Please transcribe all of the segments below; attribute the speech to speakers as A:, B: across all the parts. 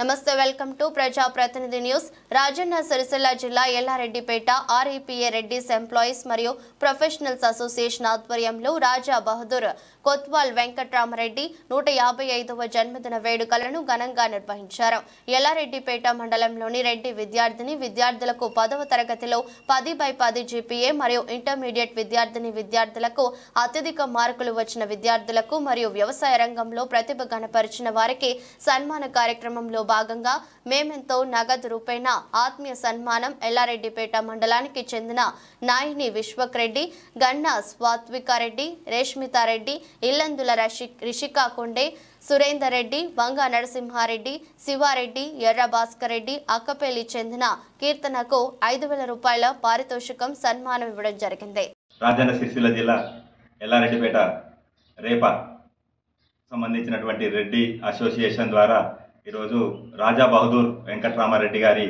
A: నమస్తే welcome to ప్రజా ప్రతినిధి న్యూస్. రాజన్న సిరిసిల్ల జిల్లా ఎల్లారెడ్డిపేట ఆర్ఈపీఏ రెడ్డిస్ ఎంప్లాయీస్ మరియు ప్రొఫెషనల్స్ అసోసియేషన్ ఆధ్వర్యంలో రాజా బహదూర్ కొత్వాల్ వెంకట్రామరెడ్డి 155వ జన్మదిన వేడుకలను ఘనంగా నిర్వహించారు. ఎల్లారెడ్డిపేట మండలంలోని రెడ్డి విద్యార్థులకు 10వ తరగతిలో 10/10 జీపీఏ మరియు ఇంటర్మీడియట్ విద్యార్థులకు అత్యధిక మార్కులు వచ్చిన విద్యార్థులకు మరియు వ్యవసాయ రంగంలో ప్రతిభ కనపరిచిన వారికి సన్మాన కార్యక్రమంలో భాగంగా మేమెంతో నగదు రూపేణ ఆత్మీయ సన్మానం ఎల్లారెడ్డిపేట మండలానికి చెందిన నాయిని విశ్వక్ రెడ్డి, గన్నా స్వాత్వికారెడ్డి, రేష్మితారెడ్డి, ఇల్లందుల రిషికా కొండే, సురేందర్ రెడ్డి, వంగా నరసింహారెడ్డి, శివారెడ్డి, ఎర్ర భాస్కర్ రెడ్డి, అక్కపల్లి చెందిన కీర్తనకు 5,000 రూపాయల పారితోషికం సన్మానం ఇవ్వడం జరిగింది.
B: రాజన్న సిరిసిల్ల జిల్లా ఎల్లారెడ్డిపేట రేప సంబంధించినటువంటి రెడ్డి అసోసియేషన్ ద్వారా ఈరోజు రాజా బహదూర్ వెంకట్రామారెడ్డి గారి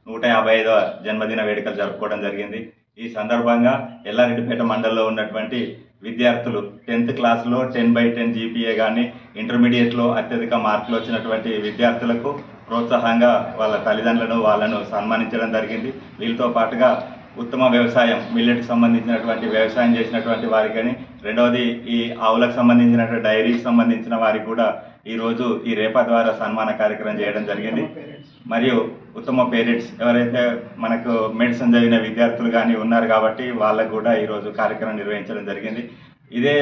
B: 155వ జన్మదిన వేడుకలు జరుపుకోవడం జరిగింది. ఈ సందర్భంగా ఎల్లారెడ్డిపేట మండలంలో ఉన్నటువంటి విద్యార్థులు 10th క్లాస్లో 10/10 జీపీఏ కానీ ఇంటర్మీడియట్లో అత్యధిక మార్కులు వచ్చినటువంటి విద్యార్థులకు ప్రోత్సాహంగా వాళ్ళ తల్లిదండ్రులను వాళ్ళను సన్మానించడం జరిగింది. వీళ్ళతో పాటుగా ఉత్తమ వ్యవసాయం మిల్లెట్కి సంబంధించినటువంటి వ్యవసాయం చేసినటువంటి వారికి కానీ, రెండవది ఈ ఆవులకు సంబంధించినటువంటి డైరీకి సంబంధించిన వారికి కూడా ఈరోజు ఈ రేపా ద్వారా సన్మాన కార్యక్రమం చేయడం జరిగింది. మరియు ఉత్తమ పేరెంట్స్ ఎవరైతే మనకు మెడిసిన్ చదివిన విద్యార్థులు కానీ ఉన్నారు కాబట్టి వాళ్ళకు కూడా ఈరోజు కార్యక్రమం నిర్వహించడం జరిగింది. ఇదే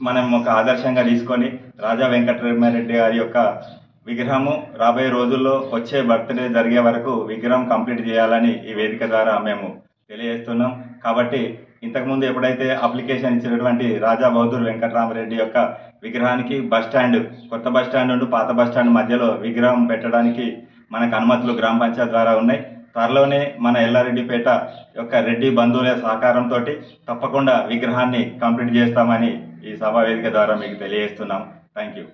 B: మనం ఒక ఆదర్శంగా తీసుకొని రాజా వెంకటరామారెడ్డి గారి యొక్క విగ్రహము రాబోయే రోజుల్లో వచ్చే బర్త్డే జరిగే వరకు విగ్రహం కంప్లీట్ చేయాలని ఈ వేదిక ద్వారా మేము తెలియజేస్తున్నాం. కాబట్టి ఇంతకుముందు ఎప్పుడైతే అప్లికేషన్ ఇచ్చినటువంటి రాజా బహదూర్ వెంకట్రామరెడ్డి యొక్క విగ్రహానికి కొత్త బస్ స్టాండ్ నుండి పాత బస్ స్టాండ్ మధ్యలో విగ్రహం పెట్టడానికి మనకు అనుమతులు గ్రామ పంచాయతీ ద్వారా ఉన్నాయి. త్వరలోనే మన ఎల్లారెడ్డిపేట యొక్క రెడ్డి బంధువుల సహకారంతో తప్పకుండా విగ్రహాన్ని కంప్లీట్ చేస్తామని ఈ సభా వేదిక ద్వారా మీకు తెలియజేస్తున్నాం. Thank you.